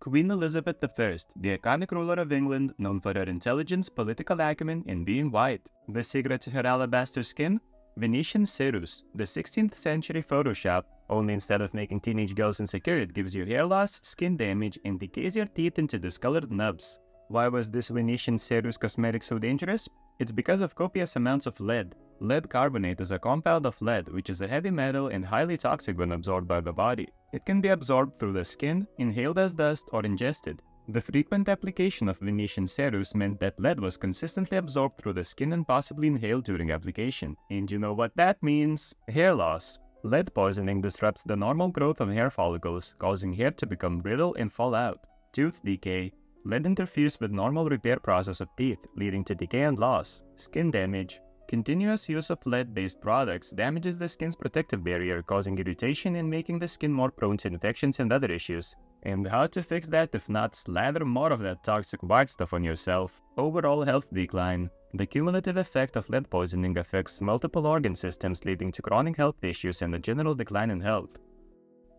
Queen Elizabeth I, the iconic ruler of England known for her intelligence, political acumen, and being white. The secret to her alabaster skin? Venetian cerus, the 16th century Photoshop, only instead of making teenage girls insecure, it gives you hair loss, skin damage, and decays your teeth into discolored nubs. Why was this Venetian cerus cosmetic so dangerous? It's because of copious amounts of lead. Lead carbonate is a compound of lead, which is a heavy metal and highly toxic when absorbed by the body. It can be absorbed through the skin, inhaled as dust, or ingested. The frequent application of Venetian cerus meant that lead was consistently absorbed through the skin and possibly inhaled during application. And you know what that means? Hair loss. Lead poisoning disrupts the normal growth of hair follicles, causing hair to become brittle and fall out. Tooth decay. Lead interferes with normal repair process of teeth, leading to decay and loss. Skin damage. Continuous use of lead-based products damages the skin's protective barrier, causing irritation and making the skin more prone to infections and other issues. And how to fix that if not slather more of that toxic white stuff on yourself? Overall health decline. The cumulative effect of lead poisoning affects multiple organ systems, leading to chronic health issues and a general decline in health.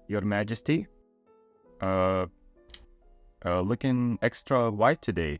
Your Majesty? Looking extra white today.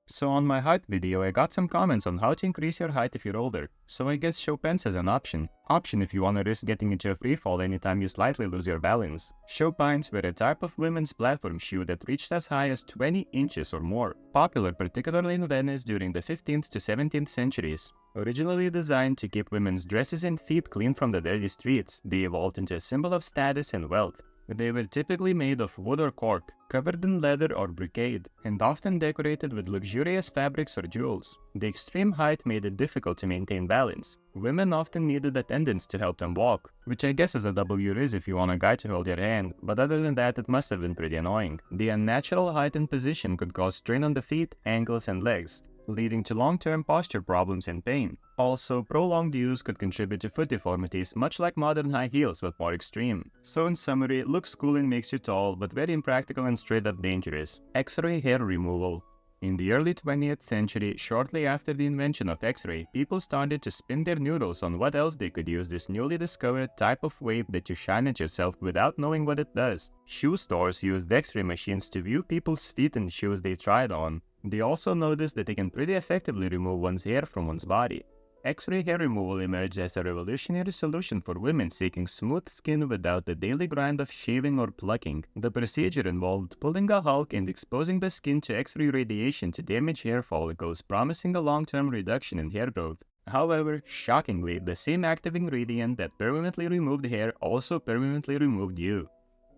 So on my height video, I got some comments on how to increase your height if you're older, so I guess show pants as an option. Option if you wanna risk getting into a free fall anytime you slightly lose your balance. Show pants were a type of women's platform shoe that reached as high as 20 inches or more, popular particularly in Venice during the 15th to 17th centuries. Originally designed to keep women's dresses and feet clean from the dirty streets, they evolved into a symbol of status and wealth. They were typically made of wood or cork, covered in leather or brocade, and often decorated with luxurious fabrics or jewels. The extreme height made it difficult to maintain balance. Women often needed attendants to help them walk, which I guess is a double risk if you want a guy to hold your hand, but other than that it must have been pretty annoying. The unnatural height and position could cause strain on the feet, ankles, and legs, leading to long-term posture problems and pain. Also, prolonged use could contribute to foot deformities, much like modern high heels but more extreme. So in summary, it looks cool and makes you tall, but very impractical and straight up dangerous. X-ray hair removal. In the early 20th century, shortly after the invention of X-ray, people started to spin their noodles on what else they could use this newly discovered type of wave that you shine at yourself without knowing what it does. Shoe stores used X-ray machines to view people's feet and shoes they tried on. They also noticed that they can pretty effectively remove one's hair from one's body. X-ray hair removal emerged as a revolutionary solution for women seeking smooth skin without the daily grind of shaving or plucking. The procedure involved pulling a hulk and exposing the skin to X-ray radiation to damage hair follicles, promising a long-term reduction in hair growth. However, shockingly, the same active ingredient that permanently removed hair also permanently removed you.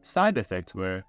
Side effects were...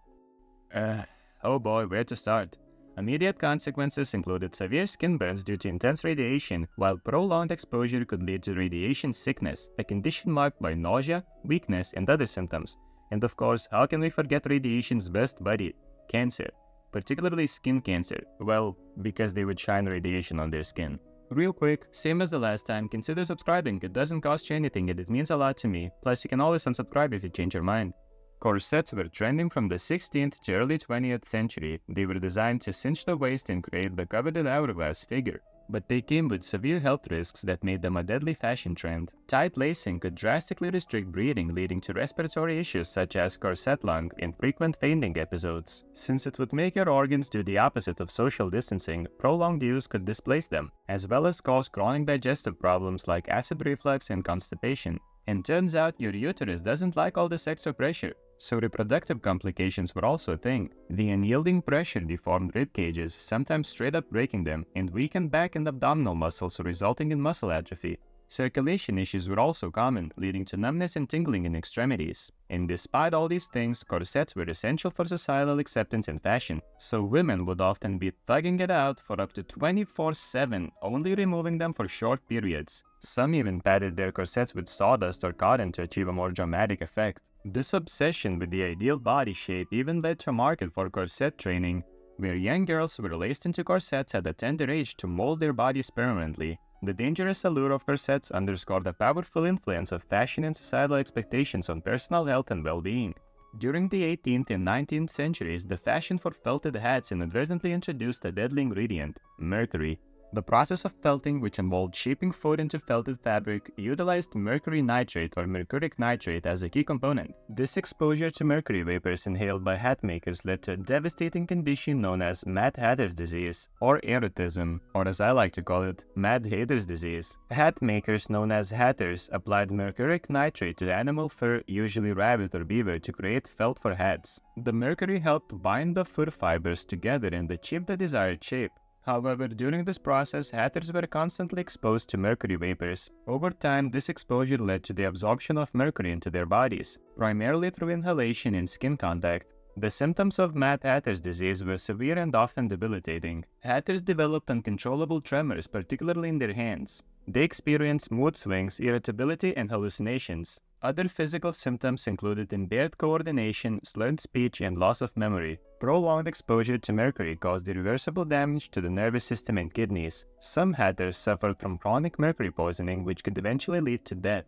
oh boy, where to start? Immediate consequences included severe skin burns due to intense radiation, while prolonged exposure could lead to radiation sickness, a condition marked by nausea, weakness, and other symptoms. And of course, how can we forget radiation's best buddy? Cancer. Particularly skin cancer. Well, because they would shine radiation on their skin. Real quick, same as the last time, consider subscribing. It doesn't cost you anything and it means a lot to me. Plus, you can always unsubscribe if you change your mind. Corsets were trending from the 16th to early 20th century. They were designed to cinch the waist and create the coveted hourglass figure. But they came with severe health risks that made them a deadly fashion trend. Tight lacing could drastically restrict breathing, leading to respiratory issues such as corset lung and frequent fainting episodes. Since it would make your organs do the opposite of social distancing, prolonged use could displace them, as well as cause chronic digestive problems like acid reflux and constipation. And turns out your uterus doesn't like all this extra pressure. So reproductive complications were also a thing. The unyielding pressure deformed rib cages, sometimes straight up breaking them, and weakened back and abdominal muscles, resulting in muscle atrophy. Circulation issues were also common, leading to numbness and tingling in extremities. And despite all these things, corsets were essential for societal acceptance and fashion. So women would often be thugging it out for up to 24/7, only removing them for short periods. Some even padded their corsets with sawdust or cotton to achieve a more dramatic effect. This obsession with the ideal body shape even led to a market for corset training, where young girls were laced into corsets at a tender age to mold their bodies permanently. The dangerous allure of corsets underscored the powerful influence of fashion and societal expectations on personal health and well-being. During the 18th and 19th centuries, the fashion for felted hats inadvertently introduced a deadly ingredient, mercury. The process of felting, which involved shaping food into felted fabric, utilized mercury nitrate or mercuric nitrate as a key component. This exposure to mercury vapors inhaled by hat makers led to a devastating condition known as Mad Hatter's disease, or erotism, or as I like to call it, Mad Hatter's disease. Hat makers known as hatters applied mercuric nitrate to animal fur, usually rabbit or beaver, to create felt for hats. The mercury helped bind the fur fibers together and achieve the desired shape. However, during this process, hatters were constantly exposed to mercury vapors. Over time, this exposure led to the absorption of mercury into their bodies, primarily through inhalation and skin contact. The symptoms of Mad Hatter's disease were severe and often debilitating. Hatters developed uncontrollable tremors, particularly in their hands. They experienced mood swings, irritability, and hallucinations. Other physical symptoms included impaired coordination, slurred speech, and loss of memory. Prolonged exposure to mercury caused irreversible damage to the nervous system and kidneys. Some hatters suffered from chronic mercury poisoning, which could eventually lead to death.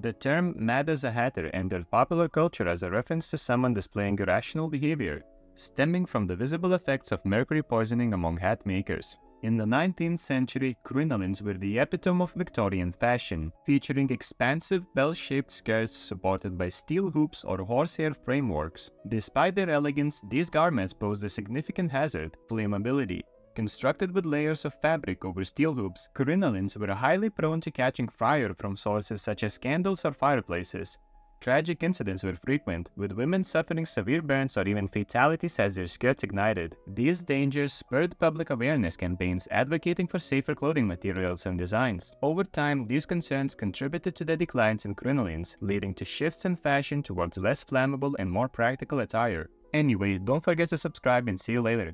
The term "mad as a hatter" entered popular culture as a reference to someone displaying irrational behavior, stemming from the visible effects of mercury poisoning among hat makers. In the 19th century, crinolines were the epitome of Victorian fashion, featuring expansive bell-shaped skirts supported by steel hoops or horsehair frameworks. Despite their elegance, these garments posed a significant hazard: flammability. Constructed with layers of fabric over steel hoops, crinolines were highly prone to catching fire from sources such as candles or fireplaces. Tragic incidents were frequent, with women suffering severe burns or even fatalities as their skirts ignited. These dangers spurred public awareness campaigns advocating for safer clothing materials and designs. Over time, these concerns contributed to the declines in crinolines, leading to shifts in fashion towards less flammable and more practical attire. Anyway, don't forget to subscribe and see you later.